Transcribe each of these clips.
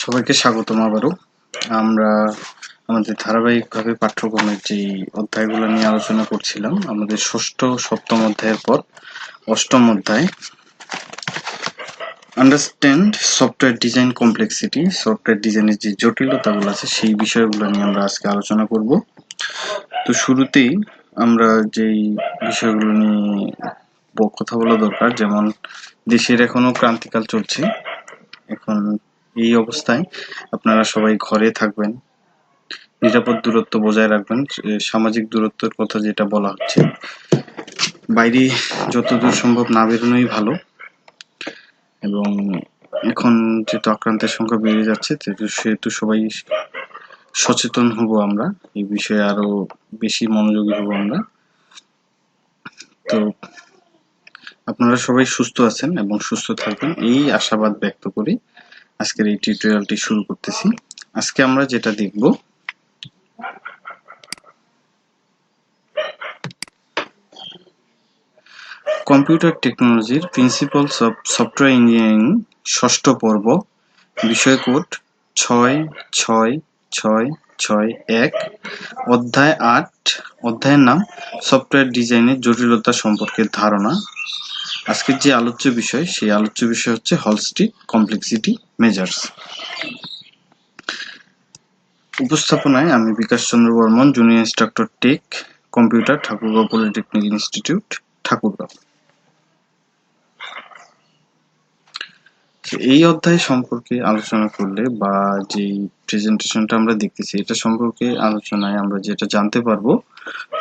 সবাইকে স্বাগতম আবারও। আমরা আমাদের ধারাবাহিকভাবে পাঠ্যক্রমের যেই অধ্যায়গুলো নিয়ে আলোচনা করছিলাম, আমাদের ষষ্ঠ সপ্তম অধ্যায়ের পর অষ্টম অধ্যায় understand software design complexity, software ডিজাইনের যে জটিলতাগুলো আছে সেই বিষয়গুলো নিয়ে আমরা আজকে আলোচনা করব। তো শুরুতেই আমরা যেই বিষয়গুলো নিয়ে কথা বলা দরকার, যেমন দেশের এখনো ক্রান্তিকাল চলছে। এখন এই অবস্থায় আপনারা সবাই ঘরে থাকবেন, নিরাপদ দূরত্ব বজায় রাখবেন, সামাজিক দূরত্বের কথা যেটা বলা হচ্ছে, বাইরে যতদূর সম্ভব না বেরোনোই ভালো। এবং এখন যেহেতু আক্রান্তের সংখ্যা বেড়ে যাচ্ছে, সেহেতু সবাই সচেতন হব, আমরা এই বিষয়ে আরো বেশি মনোযোগী হব আমরা। তো আপনারা সবাই সুস্থ আছেন এবং সুস্থ থাকবেন এই আশাবাদ ব্যক্ত করি আজকের এই টিউটোরিয়ালটি শুরু করতেছি। আজকে আমরা যেটা দেখব, কম্পিউটার টেকনোলজির প্রিন্সিপালস অফ সফটওয়্যার ইঞ্জিনিয়ারিং ষষ্ঠ পর্ব, বিষয় কোড 66661, অধ্যায় 8, অধ্যায়ের নাম সফটওয়্যার ডিজাইনের জটিলতা সম্পর্কে ধারণা। আজকের যে আলোচ্য বিষয়, সেই আলোচ্য বিষয় হচ্ছে হলস্টিড কমপ্লেক্সিটি মেজার্স। উপস্থাপনায় আমি Bikash Chandra Barman, junior instructor tech computer, Thakurgaon polytechnic institute, Thakurgaon. এই অধ্যায় সম্পর্কে আলোচনা করলে বা যেই প্রেজেন্টেশনটা আমরা দেখতেছি, এটা সম্পর্কে আলোচনায় আমরা যেটা জানতে পারবো,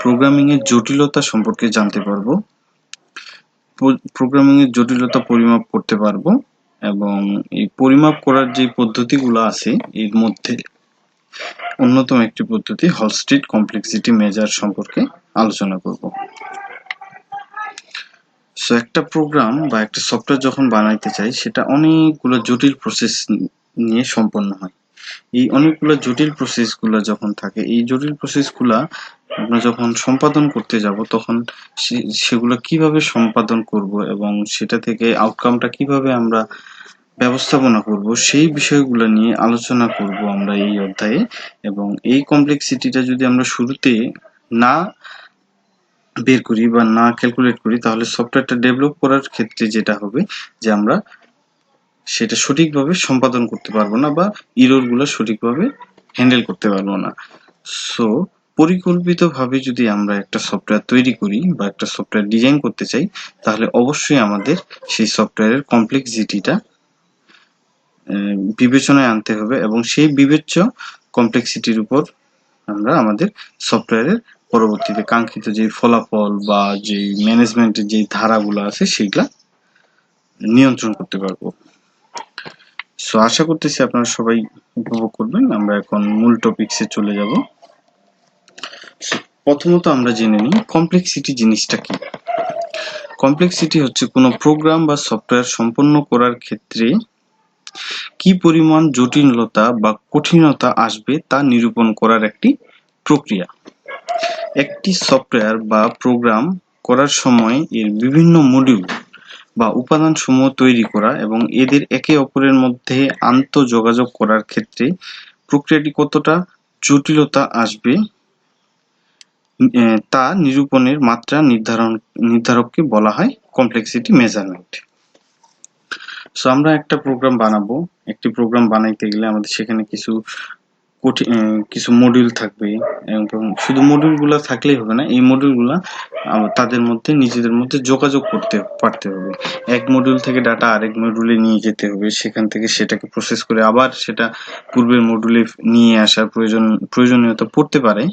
প্রোগ্রামিং এর জটিলতা সম্পর্কে জানতে পারবো, প্রোগ্রামিং এর জটিলতা পরিমাপ করতে পারবো, এবং এই পরিমাপ করার যে পদ্ধতিগুলো আছে এর মধ্যে অন্যতম একটি পদ্ধতি হলস্টিড কমপ্লেক্সিটি মেজার সম্পর্কে আলোচনা করব। সো একটা প্রোগ্রাম বা একটা সফটওয়্যার যখন বানাইতে চাই, সেটা অনেকগুলো জটিল প্রসেস নিয়ে সম্পন্ন হয়। এই অনেকগুলো জটিল প্রসেসগুলো যখন থাকে, এই জটিল প্রসেসগুলা আমরা যখন সম্পাদন করতে যাব, তখন সেগুলো কিভাবে সম্পাদন করব এবং সেটা থেকে আউটকামটা কিভাবে আমরা ব্যবস্থাপনা করব, সেই বিষয়গুলো নিয়ে আলোচনা করব আমরা এই অধ্যায়ে। এবং এই কমপ্লেক্সিটিটা যদি আমরা শুরুতে না বের করি বা না ক্যালকুলেট করি, তাহলে সফটওয়্যারটা ডেভেলপ করার ক্ষেত্রে যেটা হবে যে আমরা সেটা সঠিকভাবে সম্পাদন করতে পারবো না বা ইররগুলো সঠিকভাবে হ্যান্ডেল করতে পারবো না। সো পরিকল্পিতভাবে যদি আমরা একটা সফটওয়্যার তৈরি করি বা একটা সফটওয়্যার ডিজাইন করতে চাই, তাহলে অবশ্যই আমাদের সেই সফটওয়্যারের কমপ্লেক্সিটিটা বিবেচনায় আনতে হবে এবং সেই বিবেচ্য কমপ্লেক্সিটির উপর আমরা আমাদের সফটওয়্যারের পরবর্তীতে কাঙ্ক্ষিত যে ফলাফল বা যে ম্যানেজমেন্টের যে ধারাগুলো আছে সেগুলা নিয়ন্ত্রণ করতে পারবো। সো আশা করতেছি আপনারা সবাই উপভোগ করবেন। আমরা এখন মূল টপিকসে চলে যাব। প্রথমত আমরা জেনে নিই কমপ্লেক্সিটি জিনিসটা কি। কমপ্লেক্সিটি হচ্ছে কোনো প্রোগ্রাম বা সফটওয়্যার সম্পন্ন করার ক্ষেত্রে কি পরিমাণ জটিলতা বা কঠিনতা আসবে তা নিরূপণ করার একটি প্রক্রিয়া। একটি সফটওয়্যার বা প্রোগ্রাম করার সময় এর বিভিন্ন মডিউল বা উপাদানসমূহ তৈরি করা এবং এদের একে অপরের মধ্যে আন্তঃযোগাযোগ করার ক্ষেত্রে প্রক্রিয়াটি কতটা জটিলতা আসবে তা নিরূপণের মাত্রা নির্ধারককে বলা হয় কমপ্লেক্সিটি মেজারমেন্ট। সো আমরা একটা প্রোগ্রাম বানাবো। একটি প্রোগ্রাম বানাইতে গেলে আমাদের সেখানে কিছু মডিউল থাকবে এবং শুধু মডিউলগুলো থাকলেই হবে না, এই মডিউলগুলো তাদের মধ্যে নিজেদের মধ্যে যোগাযোগ করতে পারতে হবে। এক মডিউল থেকে ডাটা আরেক মডিউলে নিয়ে যেতে হবে, সেখান থেকে সেটাকে প্রসেস করে আবার সেটা পূর্বের মডিউলে নিয়ে আসার প্রয়োজনীয়তা পড়তে পারে।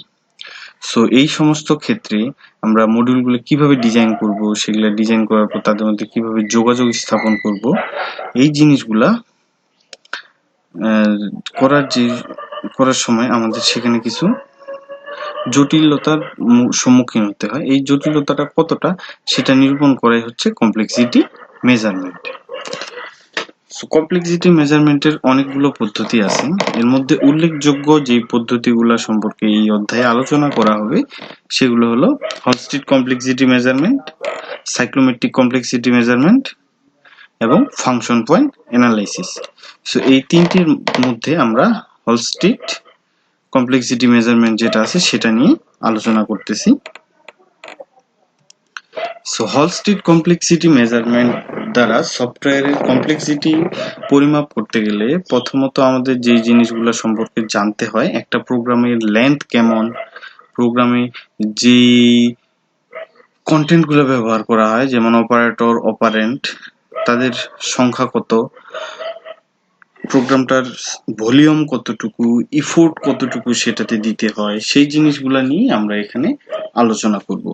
সো এই সমস্ত ক্ষেত্রে আমরা মডিউলগুলো কিভাবে ডিজাইন করব, সেগুলো ডিজাইন করার পর তাদের মধ্যে কিভাবে যোগাযোগ স্থাপন করব, এই জিনিসগুলা করার সময় আমাদের সেখানে কিছু জটিলতার সম্মুখীন হতে হয়। এই জটিলতাটা কতটা সেটা নিরূপণ করাই হচ্ছে কমপ্লেক্সিটি মেজারমেন্ট। সো কমপ্লেক্সিটি মেজারমেন্টের অনেকগুলো পদ্ধতি আছে। এর মধ্যে উল্লেখযোগ্য যে পদ্ধতিগুলো সম্পর্কে এই অধ্যায়ে আলোচনা করা হবে সেগুলো হলো হলস্টিড কমপ্লেক্সিটি মেজারমেন্ট, সাইক্লোমেট্রিক কমপ্লেক্সিটি মেজারমেন্ট এবং ফাংশন পয়েন্ট অ্যানালাইসিস। সো এই তিনটির মধ্যে আমরা হলস্টিড কমপ্লেক্সিটি মেজারমেন্ট যেটা আছে সেটা নিয়ে আলোচনা করতেছি। সো হলস্টিড কমপ্লেক্সিটি মেজারমেন্ট দ্বারা সফটওয়্যারের কমপ্লেক্সিটি পরিমাপ করতে গেলে প্রথমত আমাদের যে জিনিসগুলো সম্পর্কে জানতে হয়, একটা প্রোগ্রামের লেন্থ কেমন, প্রোগ্রামে যে কন্টেন্টগুলো ব্যবহার করা হয় যেমন অপারেটর, অপারেন্ট, তাদের সংখ্যা কত, প্রোগ্রামটার ভলিউম কতটুকু, ইফোর্ট কতটুকু সেটাতে দিতে হয়, সেই জিনিসগুলো নিয়ে আমরা এখানে আলোচনা করব।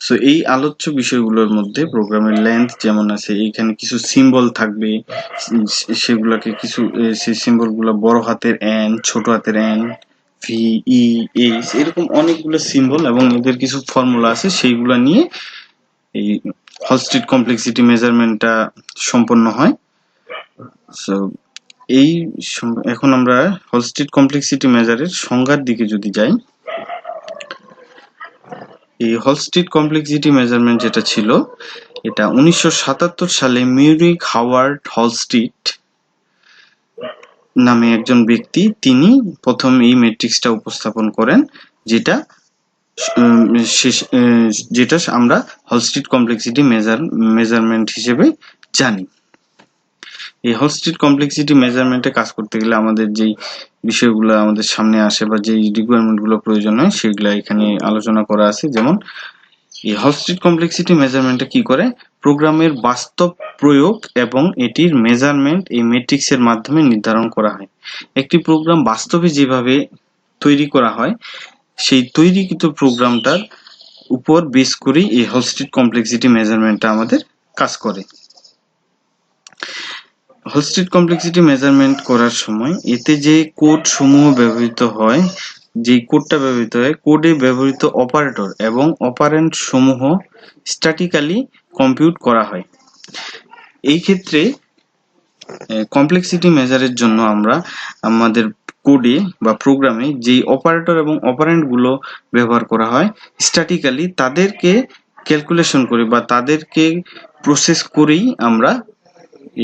সো এই আলোচ্য বিষয়গুলোর মধ্যে প্রোগ্রামের লেন্থ যেমন আছে, এইখানে কিছু সিম্বল থাকবে, সেগুলোকে কিছু সেই সিম্বলগুলো বড় হাতের এন, ছোট হাতের এন, ভি, ই, এইচ, এরকম অনেকগুলো সিম্বল এবং এদের কিছু ফর্মুলা আছে, সেইগুলো নিয়ে এই হলস্টিড কমপ্লেক্সিটি মেজারমেন্টটা সম্পন্ন হয়। সো এই এখন আমরা হলস্টিড কমপ্লেক্সিটি মেজারের সংজ্ঞার দিকে যদি যাই, এই হলস্টিড কমপ্লেক্সিটি মেজারমেন্ট যেটা ছিল, এটা 1977 সালে মিউরিক হাওয়ার্ড হলস্টিড নামে একজন ব্যক্তি, তিনি প্রথম এই ম্যাট্রিক্সটা উপস্থাপন করেন, যেটা আমরা হলস্টিড কমপ্লেক্সিটি মেজারমেন্ট হিসেবে জানি। এই হলস্টিড কমপ্লেক্সিটি মেজারমেন্টে কাজ করতে গেলে আমাদের যেই বিষয়গুলো আমাদের সামনে আসে বা যেই রিকোয়ারমেন্টগুলো প্রয়োজন হয় সেগুলো এখানে আলোচনা করা আছে। যেমন এই হলস্টিড কমপ্লেক্সিটি মেজারমেন্টটা কি করে, প্রোগ্রামের বাস্তব প্রয়োগ এবং এটির মেজারমেন্ট এই ম্যাট্রিক্সের মাধ্যমে নির্ধারণ করা হয়। একটি প্রোগ্রাম বাস্তবে যেভাবে তৈরি করা হয় সেই তৈরিকৃত প্রোগ্রামটার উপর বেস করেই এই হলস্টিড কমপ্লেক্সিটি মেজারমেন্টটা আমাদের কাজ করে। হলস্টিড কমপ্লেক্সিটি মেজারমেন্ট করার সময় এতে যে কোড সমূহ ব্যবহৃত হয়, যে কোডটা ব্যবহৃত হয়, কোডে ব্যবহৃত অপারেটর এবং অপারেন্ট সমূহ স্ট্যাটিক্যালি কম্পিউট করা হয়। এই ক্ষেত্রে কমপ্লেক্সিটি মেজারের জন্য আমরা আমাদের কোডে বা প্রোগ্রামে যেই অপারেটর এবং অপারেন্ট গুলো ব্যবহার করা হয় স্ট্যাটিক্যালি তাদেরকে ক্যালকুলেশন করে বা তাদেরকে প্রসেস করেই আমরা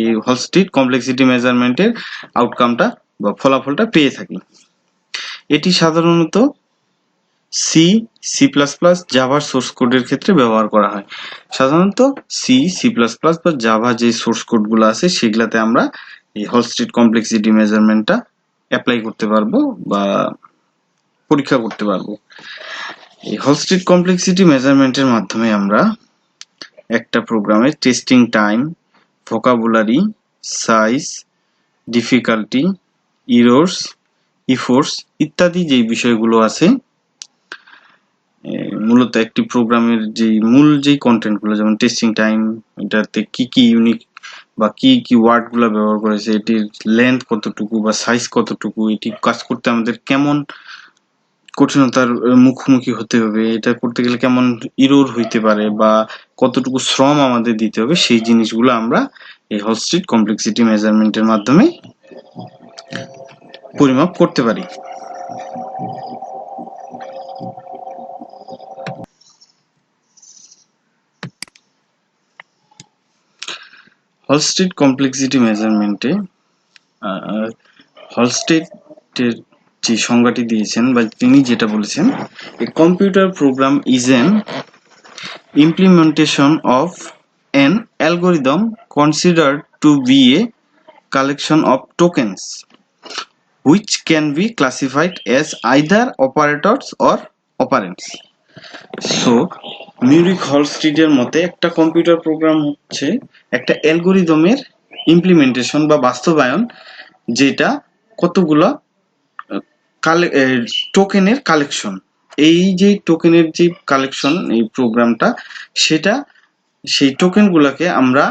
এই হলস্টিড কমপ্লেক্সিটি মেজারমেন্টের আউটকামটা বা ফলাফলটা পেয়ে থাকি। এটি সাধারণত সি, সি প্লাস প্লাস, জাভার সোর্স কোডের ক্ষেত্রে ব্যবহার করা হয়। সাধারণত সি, সি প্লাস প্লাস বা জাভা যে সোর্স কোডগুলো আছে সেগুলাতে আমরা এই হলস্টিড কমপ্লেক্সিটি মেজারমেন্টটা অ্যাপ্লাই করতে পারবো বা পরীক্ষা করতে পারবো। এই হলস্টিড কমপ্লেক্সিটি মেজারমেন্টের মাধ্যমে আমরা একটা প্রোগ্রামের testing time, vocabulary, size, difficulty, errors, efforts ইত্যাদি যেই বিষয়গুলো আছে, মূলত একটি প্রোগ্রামের যে মূল যেই কন্টেন্টগুলো যেমন টেস্টিং টাইম, এটাতে কি কি ইউনিক বা কি কি ওয়ার্ডগুলো ব্যবহার করেছে, এটির লেন্থ কতটুকু বা সাইজ কতটুকু, এটি কাজ করতে আমাদের কেমন কঠিনতার মুখোমুখি হতে হবে, এটা করতে গেলে কেমন ইরর হইতে পারে বা কতটুকু শ্রম আমাদের দিতে হবে, সেই জিনিসগুলো আমরা এই হলস্টিড কমপ্লেক্সিটি মেজারমেন্টের মাধ্যমে পরিমাপ করতে পারি। হলস্টিড কমপ্লেক্সিটি মেজারমেন্টে হলস্টিডের যে সংজ্ঞাটি দিয়েছেন বা তিনি যেটা বলেছেন, a computer program is an implementation of an algorithm considered to be a collection of tokens which can be classified as either operators or operands. So মিউরিক হলস্টিডের মতে একটা কম্পিউটার প্রোগ্রাম হচ্ছে একটা অ্যালগরিদমের ইমপ্লিমেন্টেশন বা বাস্তবায়ন, যেটা কতগুলা টোকেনের কালেকশন। এই যে টোকেনের যে কালেকশন এই প্রোগ্রামটা, সেটা সেই টোকেনগুলোকে আমরা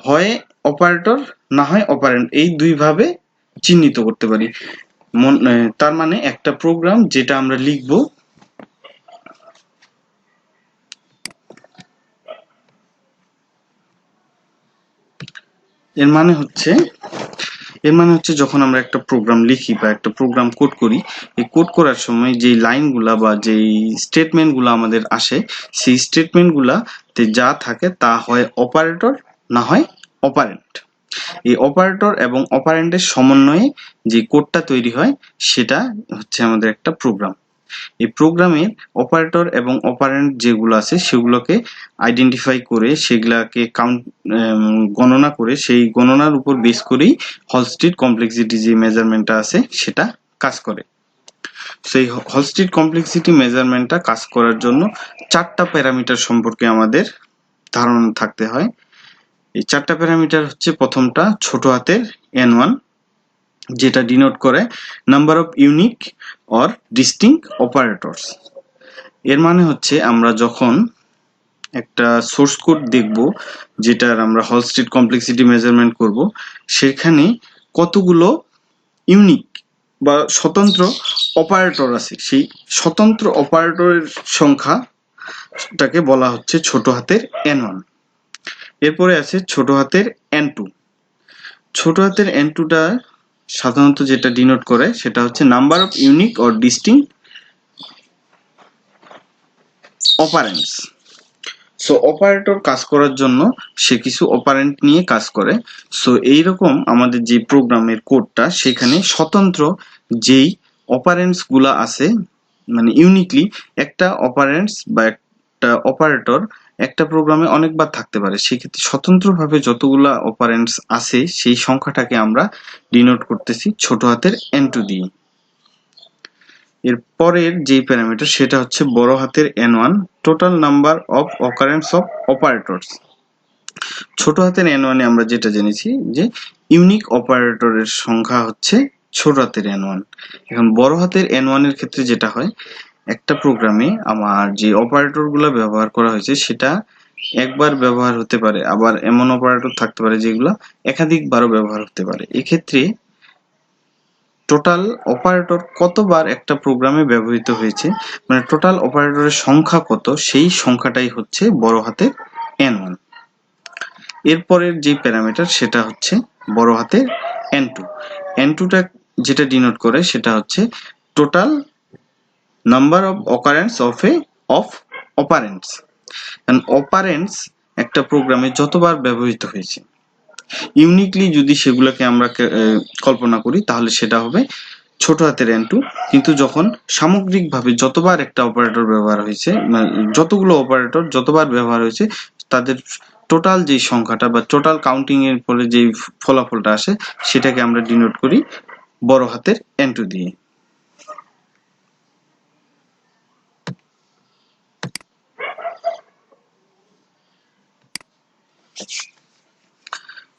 হয় অপারেটর না হয় অপারেন্ট, এই দুই ভাবে চিহ্নিত করতে পারি। তার মানে একটা প্রোগ্রাম যেটা আমরা লিখব, এর মানে হচ্ছে এর মানে হচ্ছে যখন আমরা একটা প্রোগ্রাম লিখি বা একটা প্রোগ্রাম কোড করি, এই কোড করার সময় যেই লাইনগুলা বা যেই স্টেটমেন্টগুলো আমাদের আসে, সেই স্টেটমেন্টগুলাতে যা থাকে তা হয় অপারেটর না হয় অপারেন্ট। এই অপারেটর এবং অপারেন্টের সমন্বয়ে যে কোডটা তৈরি হয় সেটা হচ্ছে আমাদের একটা প্রোগ্রাম। এই প্রোগ্রামের অপারেটর এবং অপারেন্ট যেগুলো আছে সেগুলোকে আইডেন্টিফাই করে সেগুলাকে গণনা করে সেই গণনার উপর বেস করেই হলস্টিড কমপ্লেক্সিটি যে মেজারমেন্টটা আছে সেটা কাজ করে। সেই হলস্টিড কমপ্লেক্সিটি মেজারমেন্টটা কাজ করার জন্য 4টা প্যারামিটার সম্পর্কে আমাদের ধারণা থাকতে হয়। এই 4টা প্যারামিটার হচ্ছে, প্রথমটা ছোট হাতের n1, যেটা ডিনোট করে number of unique or distinct operators. এর মানে হচ্ছে আমরা যখন একটা সোর্স কোড দেখব যেটার আমরা হলস্টিড কমপ্লেক্সিটি মেজারমেন্ট করব, সেখানে কতগুলো ইউনিক বা স্বতন্ত্র অপারেটর আছে, সেই স্বতন্ত্র অপারেটরের সংখ্যাটাকে বলা হচ্ছে ছোট হাতের n1। এরপরে আছে ছোট হাতের n2। ছোট হাতের n2টা সাধারণত যেটা ডিনোট করে সেটা হচ্ছে number of unique or distinct operands. So operator কাজ করার জন্য সে কিছু অপারেন্ট নিয়ে কাজ করে। সো এইরকম আমাদের যে প্রোগ্রামের কোডটা, সেখানে স্বতন্ত্র যেই অপারেন্টস গুলা আছে, মানে ইউনিকলি একটা অপারেন্টস বা একটা অপারেটর একটা প্রোগ্রামে অনেকবার থাকতে পারে, সেক্ষেত্রে স্বতন্ত্রভাবে যতগুলা অপারেন্টস আছে সেই সংখ্যাটাকে আমরা ডিনোট করতেছি ছোট হাতের n2 দিয়ে। এর পরের যে প্যারামিটার সেটা হচ্ছে বড় হাতের n1, total number of occurrence of operators. ছোট হাতের n1 এ আমরা যেটা জেনেছি যে ইউনিক অপারেটরের সংখ্যা হচ্ছে ছোট হাতের n1। এখন বড় হাতের n1 এর ক্ষেত্রে যেটা হয়, একটা প্রোগ্রামে আমার যে অপারেটরগুলো ব্যবহার করা হয়েছে সেটা একবার ব্যবহার হতে পারে, আবার এমন অপারেটর থাকতে পারে যেগুলো একাধিকবারও ব্যবহার হতে পারে। এক্ষেত্রে টোটাল অপারেটর কতবার একটা প্রোগ্রামে ব্যবহৃত হয়েছে, মানে টোটাল অপারেটরের সংখ্যা কত, সেই সংখ্যাটাই হচ্ছে বড় হাতের n1। এরপরের যে প্যারামিটার সেটা হচ্ছে বড় হাতের n2। n2টা যেটা ডিনোট করে সেটা হচ্ছে total number of occurrence of operands. কারণ অপারেন্টস একটা প্রোগ্রামে যতবার ব্যবহৃত হয়েছে, ইউনিকলি যদি সেগুলোকে আমরা কল্পনা করি তাহলে সেটা হবে ছোট হাতের n2। কিন্তু যখন সামগ্রিকভাবে যতবার একটা অপারেটর ব্যবহার হয়েছে, যতগুলো অপারেটর যতবার ব্যবহার হয়েছে, তাদের টোটাল যে সংখ্যাটা বা টোটাল কাউন্টিং এর ফলে যে ফলাফলটা আসে সেটাকে আমরা ডিনোট করি বড় হাতের n2 দিয়ে।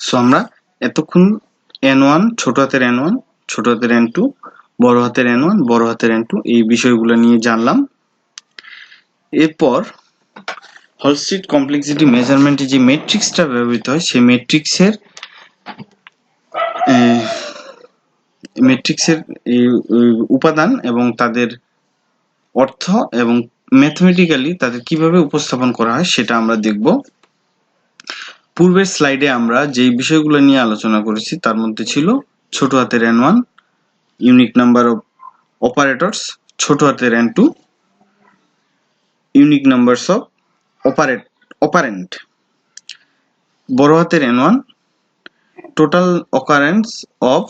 সো আমরা এতক্ষণ n1, ছোট হাতের n1, ছোট হাতের n2, বড় হাতের n1, বড় হাতের n2 এই বিষয়গুলো নিয়ে জানলাম। এরপর হলস্টিড কমপ্লেক্সিটি মেজারমেন্টে যে ম্যাট্রিক্সটা ব্যবহৃত হয় সেই ম্যাট্রিক্সের উপাদান এবং তাদের অর্থ এবং ম্যাথমেটিক্যালি তাদের কিভাবে উপস্থাপন করা হয় সেটা আমরা দেখব। পূর্বের স্লাইডে আমরা যে বিষয়গুলো নিয়ে আলোচনা করেছি তার মধ্যে ছিল ছোট হাতের n1, unique number of operators, ছোট হাতের n2, unique numbers of operant, বড় হাতের n1, total occurrence of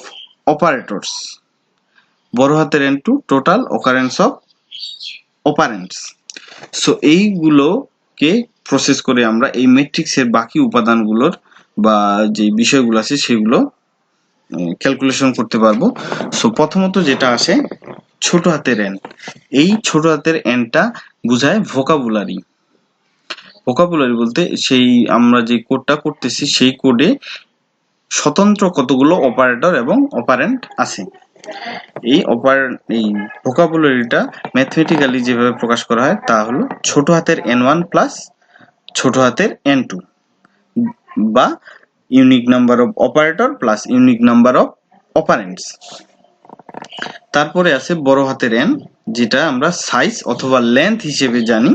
operators, বড় হাতের n2, total occurrence of operands. So এইগুলোকে প্রসেস করে আমরা এই ম্যাট্রিক্সের বাকি উপাদানগুলোর বা যে বিষয়গুলো আছে সেগুলো ক্যালকুলেশন করতে পারবো। সো প্রথমত যেটা আসে ছোট হাতের n, এই ছোট হাতের nটা বোঝায় ভোকাবুলারি। ভোকাবুলারি বলতে সেই আমরা যে কোডটা করতেছি সেই কোডে স্বতন্ত্র কতগুলো অপারেটর এবং অপারেন্ট আছে। এই ভোকাবুলারিটা ম্যাথমেটিক্যালি যেভাবে প্রকাশ করা হয় তা হলো ছোট হাতের n1 প্লাস ছোট হাতের n2 বা unique number of operator plus unique number of operands. তারপরে আছে বড় হাতের n, যেটা আমরা সাইজ অথবা লেন্থ হিসেবে জানি।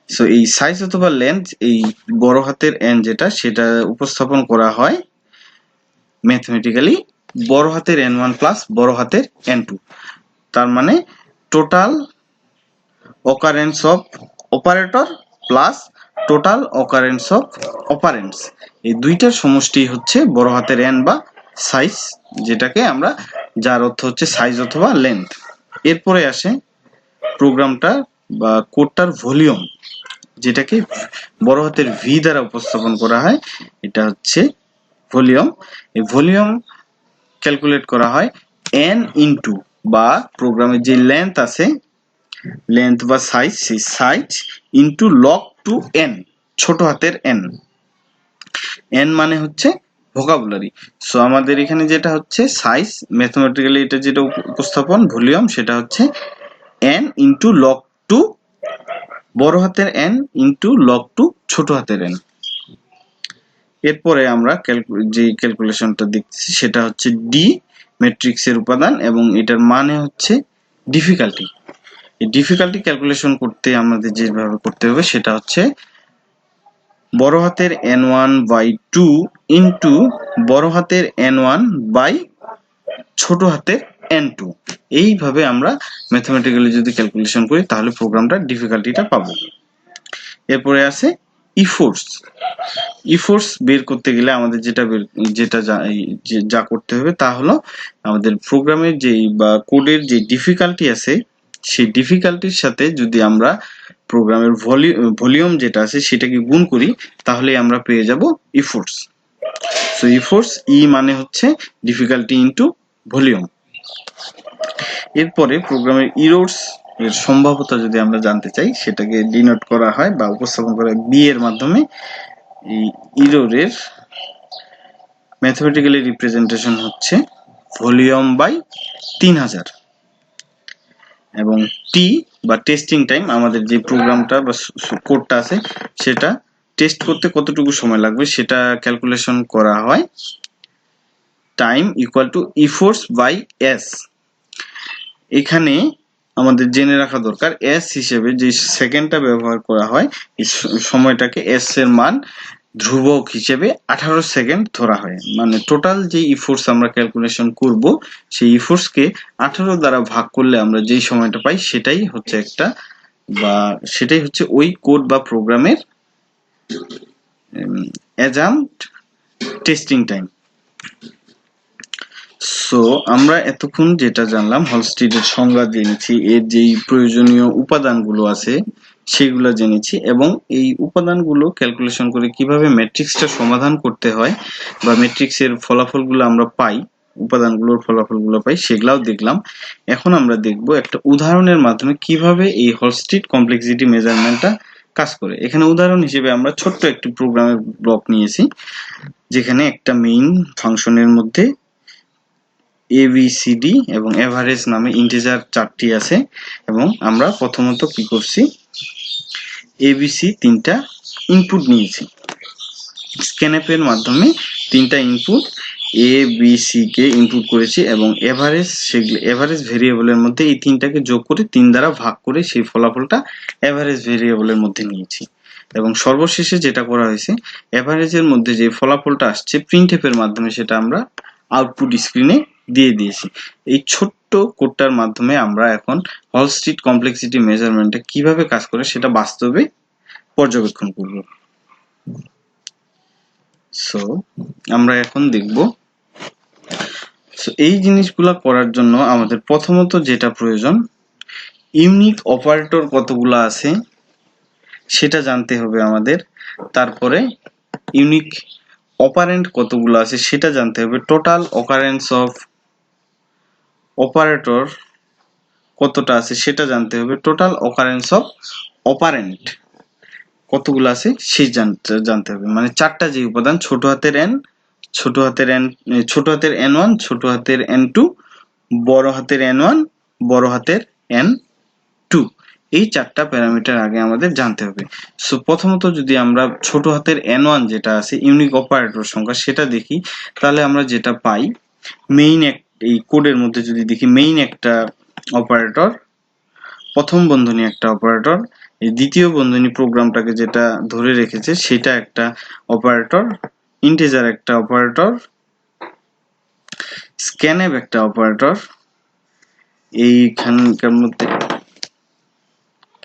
সো এই সাইজ অথবা লেন্থ, এই বড় হাতের n যেটা, সেটা উপস্থাপন করা হয় ম্যাথমেটিক্যালি বড় হাতের n1 প্লাস বড় হাতের n2, তার মানে total occurrence of operator plus total occurrence of operands, এই দুইটার সমষ্টি হচ্ছে বড় হাতের n বা সাইজ, যেটাকে আমরা, যার অর্থ হচ্ছে সাইজ অথবা লেন্থ। এরপরে আসে প্রোগ্রামটা বা কোডটার ভলিউম, যেটাকে বড় হাতের ভি দ্বারা উপস্থাপন করা হয়, এটা হচ্ছে ভলিউম। এই ভলিউম ক্যালকুলেট করা হয় n ইনটু, বা প্রোগ্রামের যে লেন্থ আছে, লেন্থ বা সাইজ, সেই size into log two n, ছোট হাতের n। n মানে হচ্ছে ভোকাবুলারি। সো আমাদের এখানে যেটা হচ্ছে সাইজ, ম্যাথমেটিক্যালি এটা যেটা উপস্থাপন ভলিউম, সেটা হচ্ছে n ইনটু লগ টু বড় হাতের n ইনটু লগ টু ছোট হাতের n। এরপরে আমরা যে ক্যালকুলেশনটা দেখছি সেটা হচ্ছে ডি ম্যাট্রিক্সের উপাদান, এবং এটার মানে হচ্ছে ডিফিকাল্টি। এই ডিফিকাল্টি ক্যালকুলেশন করতে আমাদের যেভাবে করতে হবে সেটা হচ্ছে বড় হাতের n1 বাই 2 ইনটু বড় হাতের n1 বাই ছোট হাতের n2। এইভাবে আমরা ম্যাথমেটিক্যালি যদি ক্যালকুলেশন করি তাহলে প্রোগ্রামটার ডিফিকাল্টিটা পাবো। এরপরে আছে ইফোর্স। ইফোর্স বের করতে গেলে আমাদের যা করতে হবে তা হলো আমাদের প্রোগ্রামের যেই বা কোডের যে ডিফিকাল্টি আছে, সেই ডিফিকাল্টির সাথে যদি আমরা প্রোগ্রামের ভলিউম যেটা আছে সেটাকে গুণ করি, তাহলে আমরা পেয়ে যাব ইফোর্স। সো ইফোর্স, ই মানে হচ্ছে ডিফিকাল্টি ইনটু ভলিউম। এরপরে প্রোগ্রামের ইরর্স এর সম্ভাব্যতা যদি আমরা জানতে চাই, সেটাকে ডিনোট করা হয় বা উপস্থাপন করা হয় বি এর মাধ্যমে। এই ইররের ম্যাথমেটিক্যালি রিপ্রেজেন্টেশন হচ্ছে ভলিউম বাই 3000, এবং টি বা টেস্টিং টাইম, আমাদের যে প্রোগ্রামটা বা কোডটা আছে সেটা টেস্ট করতে কতটুকু সময় লাগবে সেটা ক্যালকুলেশন করা হয় time equal to efforts by S. এখানে আমাদের জেনে রাখা দরকার এস হিসেবে যে সেকেন্ডটা ব্যবহার করা হয়, এই সময়টাকে এস এর মান ধ্রুবক হিসেবে 18 সেকেন্ড ধরা হয়। মানে টোটাল যে ইফোর্স আমরা ক্যালকুলেশন করব, সেই ইফোর্সকে 18 দ্বারা ভাগ করলে আমরা যেই সময়টা পাই সেটাই হচ্ছে ওই কোড বা প্রোগ্রামের অ্যাজাম্পড টেস্টিং টাইম। সো আমরা এতক্ষণ যেটা জানলাম, হলস্টিডের সংজ্ঞা জেনেছি, এর যেই প্রয়োজনীয় উপাদানগুলো আছে সেগুলো জেনেছি, এবং এই উপাদানগুলো ক্যালকুলেশন করে কিভাবে ম্যাট্রিক্সটা সমাধান করতে হয় বা ম্যাট্রিক্সের ফলাফলগুলো আমরা পাই, উপাদানগুলোর ফলাফলগুলো পাই, সেগুলাও দেখলাম। এখন আমরা দেখব একটা উদাহরণের মাধ্যমে কিভাবে এই হলস্টিড কমপ্লেক্সিটি মেজারমেন্টটা কাজ করে। এখানে উদাহরণ হিসেবে আমরা ছোট্ট একটি প্রোগ্রামের ব্লক নিয়েছি, যেখানে একটা মেইন ফাংশনের মধ্যে ABCD এবং এভারেজ নামে ইন্টিজার 4টি আছে, এবং আমরা প্রথমত কি করছি, ABC 3টা ইনপুট নিয়েছি। স্ক্যানএফ এর মাধ্যমে 3টা ইনপুট ABC কে ইনপুট করেছি, এবং এভারেজ ভেরিয়েবলের মধ্যে এই 3টাকে যোগ করে 3 দ্বারা ভাগ করে সেই ফলাফলটা এভারেজ ভেরিয়েবলের মধ্যে নিয়েছি। এবং সর্বশেষে যেটা করা হয়েছে, এভারেজের মধ্যে যে ফলাফলটা আসছে প্রিন্টএফ এর মাধ্যমে সেটা আমরা আউটপুট স্ক্রিনে দিয়ে দিয়েছি। এই ছোট্ট কোডটার মাধ্যমে আমরা এখন হলস্টিড কমপ্লেক্সিটি মেজারমেন্টটা কিভাবে কাজ করে সেটা বাস্তবে পর্যবেক্ষণ করব। সো আমরা এখন দেখব, এই জিনিসগুলো করার জন্য আমাদের প্রথমত যেটা প্রয়োজন, ইউনিক অপারেটর কতগুলো আছে সেটা জানতে হবে আমাদের। তারপরে ইউনিক অপারেন্ট কতগুলো আছে সেটা জানতে হবে। টোটাল অকারেন্স অফ অপারেটর কতটা আছে সেটা জানতে হবে। টোটাল অকারেন্স অফ অপারেন্ট কতগুলো আছে সেই জানতে হবে। মানে 4টা যে উপাদান, ছোট হাতের n, ছোট হাতের n1, ছোট হাতের n2, বড় হাতের n1, বড় হাতের n2, এই 4টা প্যারামিটার আগে আমাদের জানতে হবে। সো প্রথমত যদি আমরা ছোট হাতের n1 যেটা আছে ইউনিক অপারেটর সংখ্যা সেটা দেখি, তাহলে আমরা যেটা পাই, মেইন এই কোডের মধ্যে যদি দেখি, মেইন একটা অপারেটর, প্রথম বন্ধনী একটা অপারেটর, এই দ্বিতীয় বন্ধনী প্রোগ্রামটাকে যেটা ধরে রেখেছে সেটা একটা অপারেটর, ইন্টিজার একটা অপারেটর, স্ক্যানএফ একটা অপারেটর, এইখানকার মধ্যে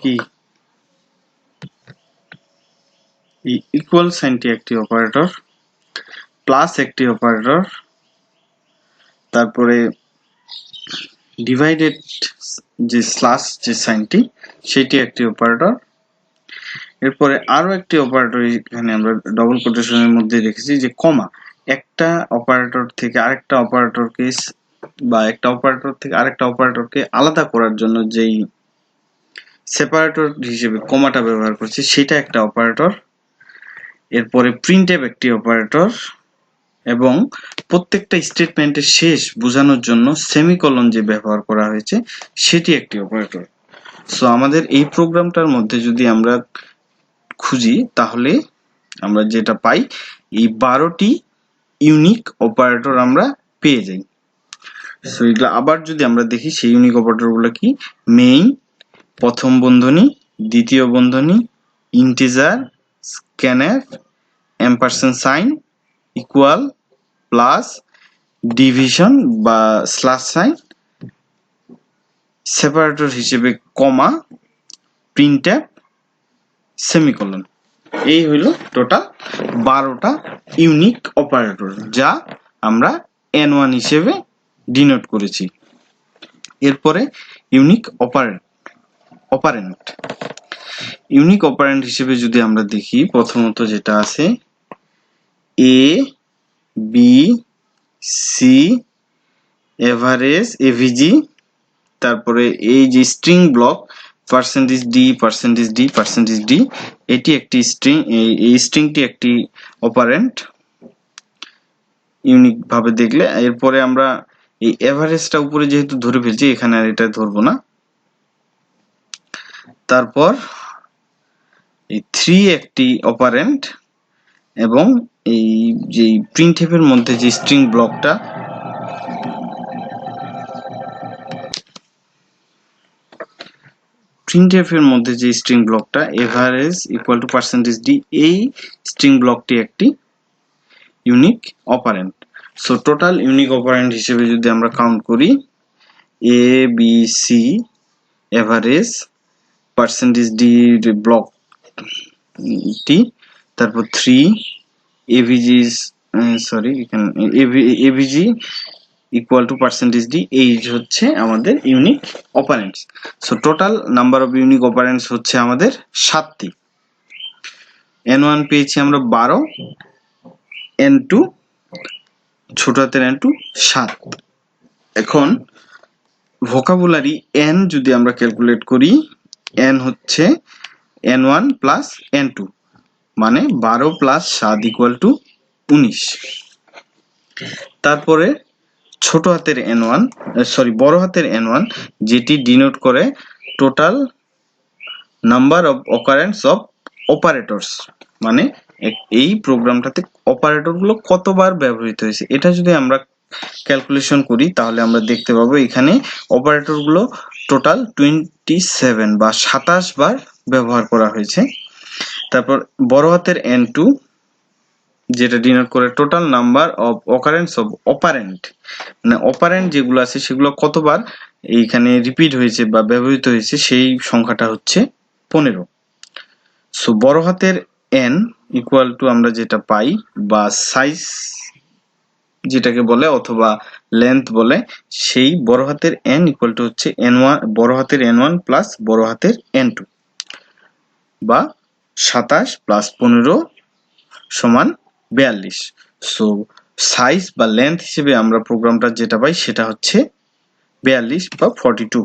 কি ইকুয়াল সাইনটি একটি অপারেটর, প্লাস একটি অপারেটর, তারপরে ডিভাইডেড যে স্ল্যাশ যে সাইনটি সেটি একটি অপারেটর, এরপরে আরো একটি অপারেটর এখানে আমরা ডবল কোটেশনের মধ্যে রেখেছি যে কমা, একটা অপারেটর থেকে আরেকটা অপারেটরকে বা একটা অপারেটর থেকে আরেকটা অপারেটরকে আলাদা করার জন্য যেই সেপারেটর হিসেবে কমাটা ব্যবহার করছি সেটা একটা অপারেটর। এরপরে প্রিন্টএফ একটি অপারেটর এবং প্রত্যেকটা স্টেটমেন্টের শেষ বোঝানোর জন্য সেমিকলন যে ব্যবহার করা হয়েছে সেটি একটি অপারেটর। সো আমাদের এই প্রোগ্রামটার মধ্যে যদি আমরা খুঁজি তাহলে আমরা যেটা পাই এই 12টি ইউনিক অপারেটর আমরা পেয়ে যাই। সো এগুলো আবার যদি আমরা দেখি সেই ইউনিক অপারেটরগুলো কি, মেইন, প্রথম বন্ধনী, দ্বিতীয় বন্ধনী, integer, scanf, ampersand sign, equal, plus, division বা স্ল্যাশ সাইন, সেপারেটর হিসেবে কমা, প্রিন্টএফ, সেমিকলন। এই হইল টোটাল 12টা ইউনিক অপারেটর যা আমরা N1 হিসেবে ডিনোট করেছি। এরপরে ইউনিক অপারেন্ট। ইউনিক অপারেন্ট হিসেবে যদি আমরা দেখি প্রথমত যেটা আছে এ, বি, সি, এভারেজ, এভিজি, তারপরে এই যে স্ট্রিং ব্লক পার্সেন্টেজ ডি, এটি একটি স্ট্রিং, এই স্ট্রিংটি একটি অপারেন্ট ইউনিক ভাবে দেখলে। এরপরে আমরা এই এভারেজটা উপরে যেহেতু ধরে ফেলছি এখানে আর এটা ধরবো না। তারপর এই 3 একটি অপারেন্ট এবং এই যে প্রিন্টএফ এর মধ্যে যে স্ট্রিং ব্লকটা average equal to percentage D, এই স্ট্রিং ব্লকটি একটি unique operand. So total unique operand হিসেবে যদি আমরা কাউন্ট করি A, B, C, average, percentage D block টি, তারপর 3 এভিজি, এখানে AVG equal to percentage D, এই হচ্ছে আমাদের unique operands. So total number of unique operands হচ্ছে আমাদের 7টি। N1 পেয়েছি আমরা 12, N2 ছোট হাতের N2 7। এখন ভোকাবুলারি N যদি আমরা ক্যালকুলেট করি, N হচ্ছে N1 প্লাস N2 মানে 12 প্লাস 7 ইকুয়াল টু 19। তারপরে ছোট হাতের বড় হাতের N1 যেটি ডিনোট করে total number of occurrence of operators, মানে এই প্রোগ্রামটাতে অপারেটর গুলো কতবার ব্যবহৃত হয়েছে। এটা যদি আমরা ক্যালকুলেশন করি তাহলে আমরা দেখতে পাবো এখানে অপারেটর গুলো টোটাল 27 বা 27 বার ব্যবহার করা হয়েছে। তারপর বড় হাতের N2 যেটা ডিনোট করে total number of occurrence of operant, মানে অপারেন্ট যেগুলো আছে সেগুলো কতবার এইখানে রিপিট হয়েছে বা ব্যবহৃত হয়েছে সেই সংখ্যাটা হচ্ছে 15। সো বড় হাতের N ইকুয়াল টু আমরা যেটা পাই বা সাইজ যেটাকে বলে অথবা লেন্থ বলে, সেই বড় হাতের N ইকুয়াল টু হচ্ছে N1 বড় হাতের N1 প্লাস বড় হাতের N2 বা 27 প্লাস 15 সমান 42। সো সাইজ বা লেন্থ হিসেবে আমরা প্রোগ্রামটা যেটা পাই সেটা হচ্ছে 42 বা 42।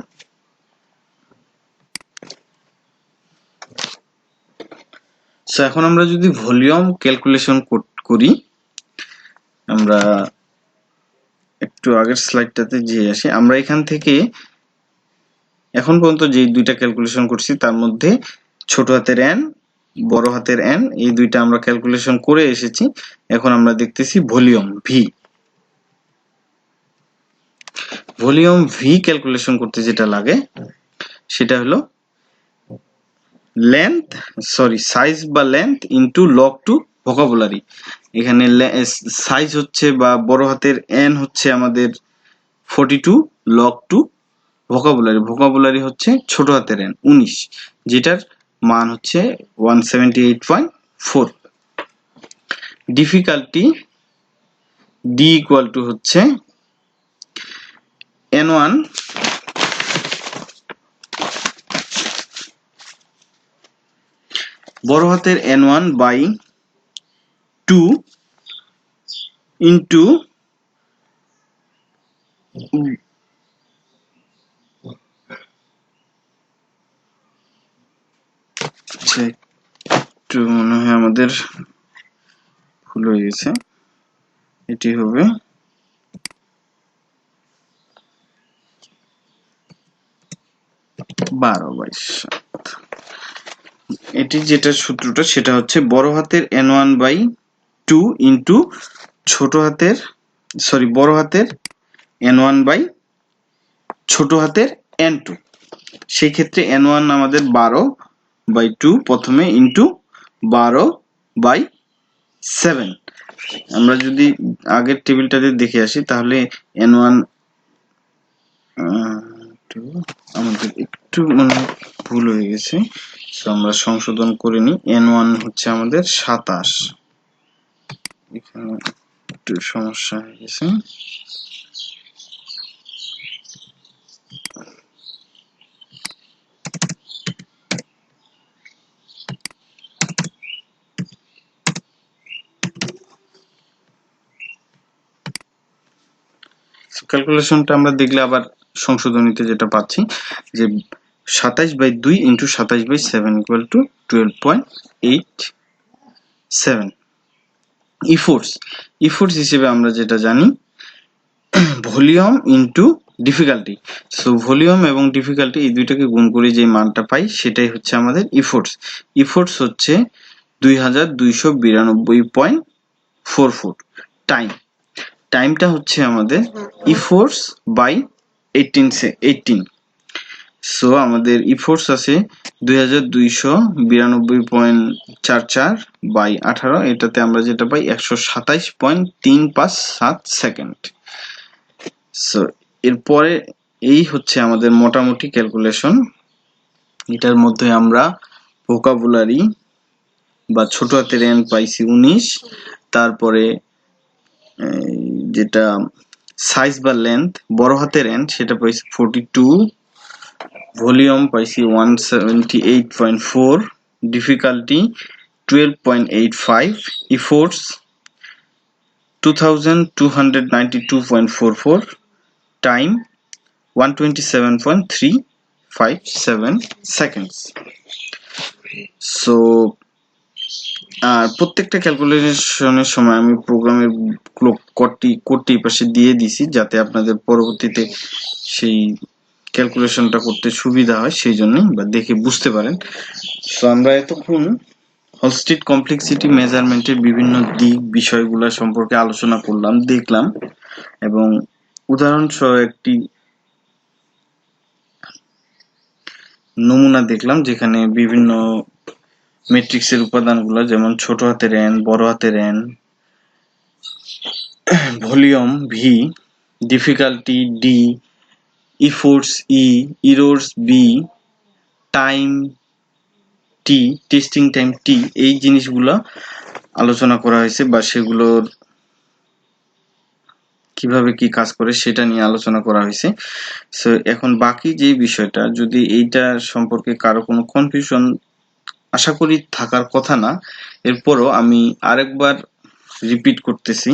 সো এখন আমরা যদি ভলিউম ক্যালকুলেশন করি, আমরা একটু আগের স্লাইডটাতে যে আসি, আমরা এখান থেকে এখন পর্যন্ত যে দুইটা ক্যালকুলেশন করছি তার মধ্যে ছোট হাতের N, বড় হাতের N, এই দুইটা আমরা ক্যালকুলেশন করে এসেছি। এখন আমরা দেখতেছি ভলিউম ভি ক্যালকুলেশন করতে যেটা লাগে সেটা হলো সাইজ বা length into log two vocabulary. এখানে সাইজ হচ্ছে বা বড় হাতের এন হচ্ছে আমাদের 42 log 2 ভোকাবুলারি হচ্ছে ছোট হাতের এন 19, যেটার মান হচ্ছে 178.4। ডিফিকাল্টি ডি ইকুয়াল টু হচ্ছে n1 বড় হাতের n1 বাই 2 ইন্টু একটু মনে হয় আমাদের ভুল হয়ে গেছে, এটি হবে 12/7। এটি যেটা সূত্রটা সেটা হচ্ছে বড় হাতের n1 বাই 2 ইন্টু বড় হাতের n1 বাই ছোট হাতের n2। সেই ক্ষেত্রে n1 আমাদের 12/2 প্রথমে ইন্টু 12/7। আমরা যদি আগের টেবিলটাতে দেখে আসি তাহলে n1 আমাদের একটু মানে ভুল হয়ে গেছে, আমরা সংশোধন করে নিই। n1 হচ্ছে আমাদের 27, এখানে একটু সমস্যা হয়ে গেছে। ক্যালকুলেশনটা আমরা দেখলে আবার সংশোধনীতে যেটা পাচ্ছি যে 27/2 ইন্টু 27/7 ইকুয়াল টু 12.87। ইফোর্স হিসেবে আমরা যেটা জানি volume into difficulty. So volume এবং ডিফিকাল্টি এই দুইটাকে গুণ করে যে মানটা পাই সেটাই হচ্ছে আমাদের ইফোর্স হচ্ছে 2292.44। টাইমটা হচ্ছে আমাদের ইফোর্স বাই 18। সো আমাদের ইফোর্স আছে 2292.44 বাই 18, এটাতে আমরা যেটা পাই 127.357 সেকেন্ড। সো এরপরে এই হচ্ছে আমাদের মোটামুটি ক্যালকুলেশন। এটার মধ্যে আমরা ভোকাবুলারি বা ছোট হাতের এন পাইছি 19, তারপরে যেটা সাইজ বা লেন্থ বড় হাতের এন সেটা পাইছি 42, ভলিউম পাইছি 178.4, difficulty 12.85, efforts 2292.44, time 127.357 seconds. So আর প্রত্যেকটা ক্যালকুলেশনের সময় আমি প্রোগ্রামের কোডটি পাশে দিয়ে দিছি যাতে আপনাদের পরবর্তীতে সেই ক্যালকুলেশনটা করতে সুবিধা হয়, সেই জন্য বা দেখে বুঝতে পারেন। সো আমরা এতক্ষণ হলস্টিড কমপ্লেক্সিটি মেজারমেন্টের বিভিন্ন দিক বিষয়গুলো সম্পর্কে আলোচনা করলাম, দেখলাম এবং উদাহরণ সহ একটি নমুনা দেখলাম যেখানে বিভিন্ন ম্যাট্রিক্সের উপাদানগুলো যেমন ছোট হাতের এন, বড় হাতের N, volume V, difficulty D, efforts E, errors B, time T, testing time T, এই জিনিসগুলো আলোচনা করা হয়েছে বা সেগুলোর কিভাবে কি কাজ করে সেটা নিয়ে আলোচনা করা হয়েছে। সো এখন বাকি যে বিষয়টা, যদি এইটা সম্পর্কে কারো কোনো কনফিউশন আশা করি থাকার কথা না, এরপরও আমি আরেকবার রিপিট করতেছি,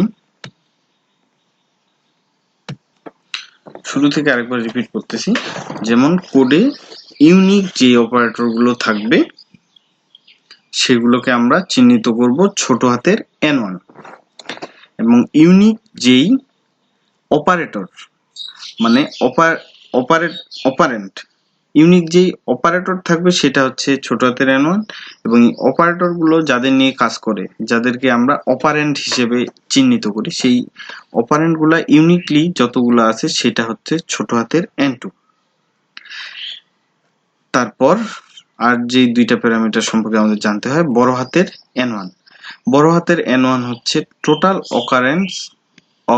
শুরু থেকে আরেকবার রিপিট করতেছি। যেমন কোডে ইউনিক যে অপারেটরগুলো থাকবে সেগুলোকে আমরা চিহ্নিত করব ছোট হাতের n1, এবং ইউনিক যেই অপারেটর মানে অপারেন্ট ইউনিক যেই অপারেটর থাকবে সেটা হচ্ছে ছোট হাতের n1, এবং এই অপারেটর গুলো যাদের নিয়ে কাজ করে, যাদেরকে আমরা অপারেন্ট হিসেবে চিহ্নিত করি, সেই অপারেন্ট গুলা ইউনিকলি যতগুলো আছে সেটা হচ্ছে ছোট হাতের n2। তারপর আর যে দুইটা প্যারামিটার সম্পর্কে আমাদের জানতে হয়, বড় হাতের n1, বড় হাতের N1 হচ্ছে টোটাল অকারেন্স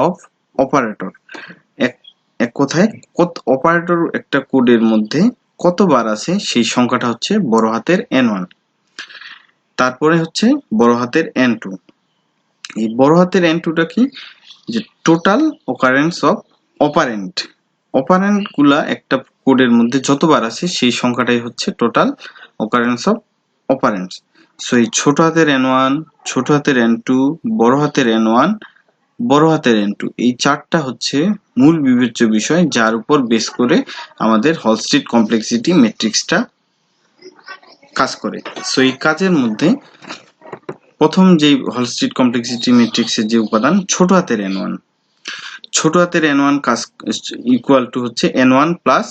অফ অপারেটর। এক কথায় অপারেটর একটা কোডের মধ্যে কতবার আছে সেই সংখ্যাটা হচ্ছে বড় হাতের N1। তারপরে হচ্ছে বড় হাতের N2। এই বড় হাতের N2টা কি, যে total occurrence of operant. Operant গুলা একটা কোডের মধ্যে যতবার আছে সেই সংখ্যাটাই হচ্ছে total occurrence of operands. So এই ছোট হাতের N1, ছোট হাতের N2, বড় হাতের N1, বড় হাতের N2, এই চারটা হচ্ছে মূল বিবেচ্য বিষয় যার উপর বেস করে আমাদের হলস্টিড কমপ্লেক্সিটি ম্যাট্রিক্সটা কাজ করে। সো এই কাজের মধ্যে প্রথম যে হলস্টিড কমপ্লেক্সিটি ম্যাট্রিক্সের যে উপাদান ছোট হাতের N1, ছোট হাতের N1 কাজ ইকুয়াল টু হচ্ছে N1 প্লাস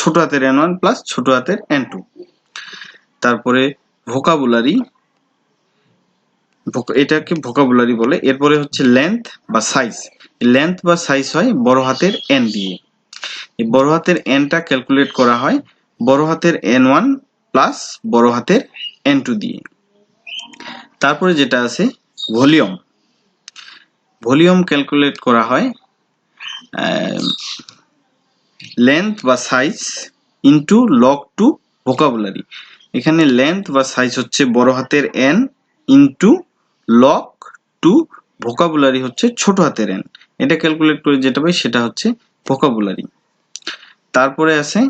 ছোট হাতের N1 প্লাস ছোট হাতের N2। তারপরে ভোকাবুলারি, এটাকে ভোকাবুলারি বলে। এরপরে হচ্ছে লেন্থ বা সাইজ। লেন্থ বা সাইজ হয় বড় হাতের N দিয়ে। এই বড় হাতের Nটা ক্যালকুলেট করা হয় বড় হাতের N1 প্লাস বড় হাতের N2 দিয়ে। তারপরে যেটা আছে ভলিউম। ভলিউম ক্যালকুলেট করা হয় লেন্থ বা size into log two vocabulary. এখানে লেন্থ বা সাইজ হচ্ছে বড় হাতের N into log two vocabulary হচ্ছে ছোট হাতের N। এটা ক্যালকুলেট করে যেটা পাই সেটা হচ্ছে ভোকাবুলারি। তারপরে আছে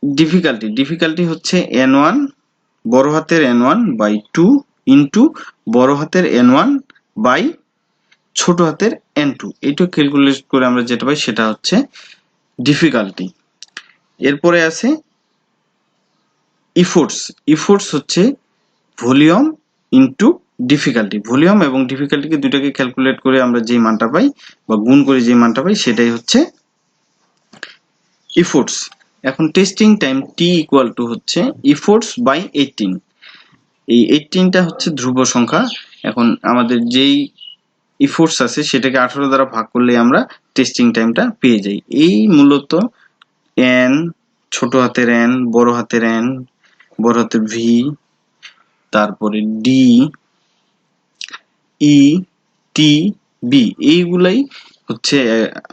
ডিফিকাল্টি। ডিফিকাল্টি হচ্ছে N1 বড় হাতের N1 বাই 2 ইনটু বড় হাতের N1 বাই ছোট হাতের N2। এইটা ক্যালকুলেট করে আমরা যেটা পাই সেটা হচ্ছে ডিফিকাল্টি। এরপরে আছে ইফোর্টস। ইফোর্টস হচ্ছে ভলিউম ইনটু ডিফিকাল্টি। ভলিউম এবং ডিফিকাল্টিকে দুটাকে ক্যালকুলেট করে আমরা যে মানটা পাই বা গুণ করে যে মানটা পাই সেটাই হচ্ছে ইফোর্টস। এখন testing time T equal to হচ্ছে ইফোর্টস বাই 18। এই 18টা হচ্ছে ধ্রুব সংখ্যা। এখন আমাদের যেই ইফোর্টস আছে সেটাকে 18 দ্বারা ভাগ করলে আমরা টেস্টিং টাইমটা পেয়ে যাই। এই মূলত N, ছোট হাতের N, বড় হাতের N, বড় হাতের V, তারপরে D, E, T, B, এইগুলাই হচ্ছে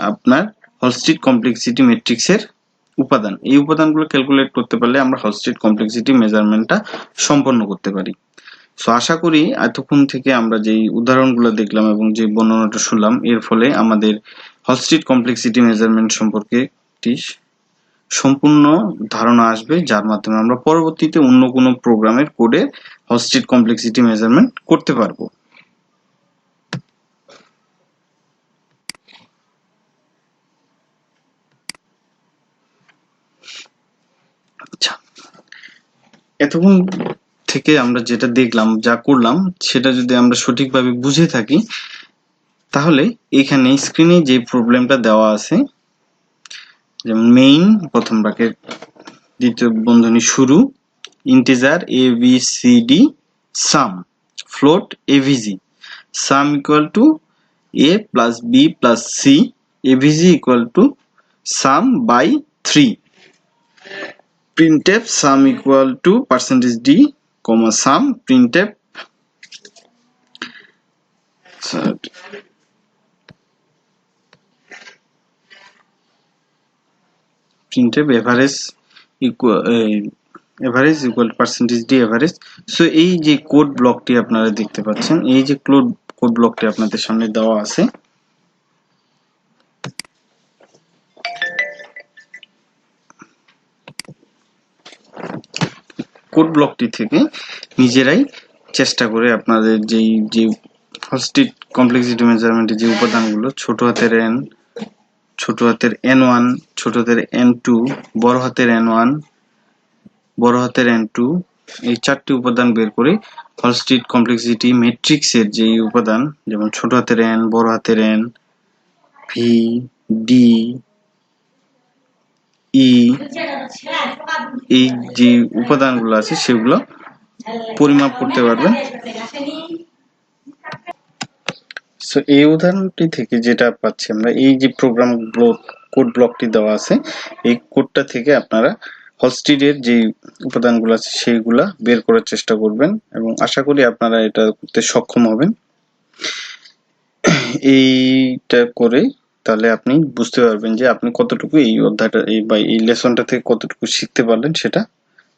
আপনার হলস্টিড কমপ্লেক্সিটি ম্যাট্রিক্সের উপাদান। এই উপাদানগুলো ক্যালকুলেট করতে পারলে আমরা হলস্টিড কমপ্লেক্সিটি মেজারমেন্টটা সম্পন্ন করতে পারি। সো আশা করি এতক্ষণ থেকে আমরা যেই উদাহরণগুলো দেখলাম এবং যে বর্ণনাটা শুনলাম এর ফলে আমাদের হলস্টিড কমপ্লেক্সিটি মেজারমেন্ট সম্পর্কে একটি সম্পূর্ণ ধারণা আসবে, যার মাধ্যমে আমরা পরবর্তীতে অন্য কোনো প্রোগ্রামের কোডের হলস্টিড কমপ্লেক্সিটি মেজারমেন্ট করতে পারবো। আচ্ছা, এতক্ষণ থেকে আমরা যেটা দেখলাম, যা করলাম, সেটা যদি আমরা সঠিকভাবে বুঝে থাকি তাহলে এখানে স্ক্রিনে যে প্রবলেমটা দেওয়া আছে, যেমন মেইন প্রথম ব্র্যাকেট দ্বিতীয় বন্ধনী শুরু integer ABCD sum float AVG sum equal to A plus B plus C AVG equal to sum by 3 printf sum equal to %d comma sum printf average equal to %d average। So এই যে code ব্লকটি আপনারা দেখতে পাচ্ছেন, এই যে code ব্লকটি আপনাদের সামনে দেওয়া আছে, কোড ব্লকটি থেকে নিজেরাই চেষ্টা করে আপনাদের যেই যে হলস্টিড কমপ্লেক্সিটি মেজারমেন্টের যে উপাদানগুলো ছোট হাতের N, ছোট হাতের N1, ছোট হাতের N2, বড় হাতের N1, বড় হাতের N2, এই চারটি উপাদান বের করে হলস্টিড কমপ্লেক্সিটি ম্যাট্রিক্সের যে উপাদান, যেমন ছোট হাতের N, বড় হাতের N, V, D, E, এই যে উপাদানগুলো আছে সেগুলো পরিমাপ করতে পারবেন। সো এই উদাহরণটি থেকে যেটা পাচ্ছি আমরা, এই যে প্রোগ্রাম ব্লক কোড ব্লকটি দেওয়া আছে, এই কোডটা থেকে আপনারা হলস্টিডের যে উপাদানগুলো আছে সেইগুলা বের করার চেষ্টা করবেন এবং আশা করি আপনারা এটা করতে সক্ষম হবেন। এইটা করে তাহলে আপনি বুঝতে পারবেন যে আপনি কতটুকু এই অধ্যায়টা বা এই লেসনটা থেকে কতটুকু শিখতে পারলেন সেটা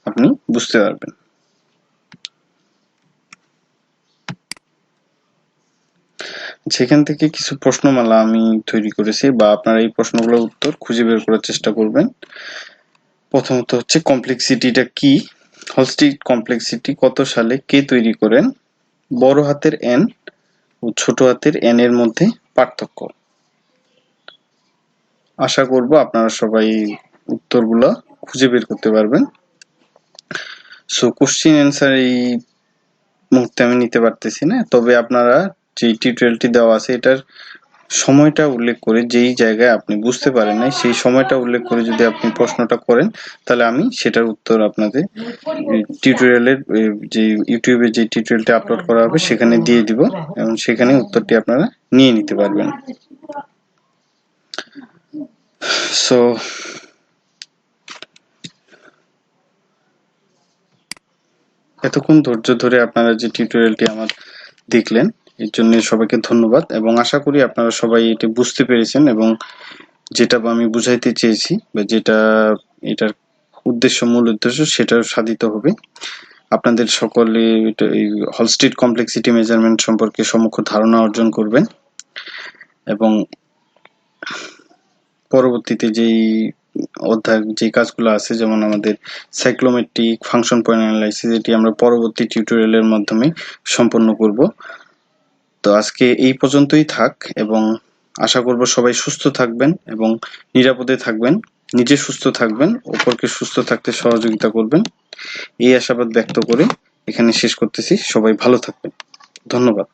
আপনি বুঝতে পারবেন। সেখান থেকে কিছু প্রশ্নমালা আমি তৈরি করেছি বা আপনারা এই প্রশ্নগুলোর উত্তর খুঁজে বের করার চেষ্টা করবেন। প্রথমত হচ্ছে কমপ্লেক্সিটিটা কি, হলস্টিড কমপ্লেক্সিটি কত সালে কে তৈরি করেন, বড় হাতের এন ও ছোট হাতের এন এর মধ্যে পার্থক্য। আশা করব আপনারা সবাই উত্তরগুলো খুঁজে বের করতে পারবেন। সো কোশ্চেন অ্যান্সার এই মুহূর্তে আমি নিতে পারতেছি না, তবে আপনারা যে টিউটোরিয়ালটি দেওয়া আছে এটার সময়টা উল্লেখ করে যেই জায়গায় আপনি বুঝতে পারেন নাই সেই সময়টা উল্লেখ করে যদি আপনি প্রশ্নটা করেন তাহলে আমি সেটার উত্তর আপনাদের টিউটোরিয়ালের যে ইউটিউবে যে টিউটোরিয়ালটি আপলোড করা হবে সেখানে দিয়ে দিব এবং সেখানে উত্তরটি আপনারা নিয়ে নিতে পারবেন। সো এতক্ষণ ধৈর্য ধরে আপনারা যে টিউটোরিয়ালটি আমার দেখলেন এর জন্য সবাইকে ধন্যবাদ এবং আশা করি আপনারা সবাই এটি বুঝতে পেরেছেন এবং যেটা আমি বুঝাইতে চেয়েছি বা যেটা এটার মূল উদ্দেশ্য সেটা সাধিত হবে। আপনাদের সকলে এই হলস্টিড কমপ্লেক্সিটি মেজারমেন্ট সম্পর্কে সম্যক ধারণা অর্জন করবেন এবং পরবর্তীতে যেই অধ্যায় যে কাজগুলো আছে যেমন আমাদের সাইক্লোমেট্রিক ফাংশন পয়েন্ট অ্যানালাইসিস এটি আমরা পরবর্তী টিউটোরিয়ালের মাধ্যমে সম্পন্ন করব। তো আজকে এই পর্যন্তই থাক এবং আশা করব সবাই সুস্থ থাকবেন এবং নিরাপদে থাকবেন, নিজে সুস্থ থাকবেন, অপরকে সুস্থ থাকতে সহযোগিতা করবেন, এই আশাবাদ ব্যক্ত করে এখানে শেষ করতেছি। সবাই ভালো থাকবেন, ধন্যবাদ।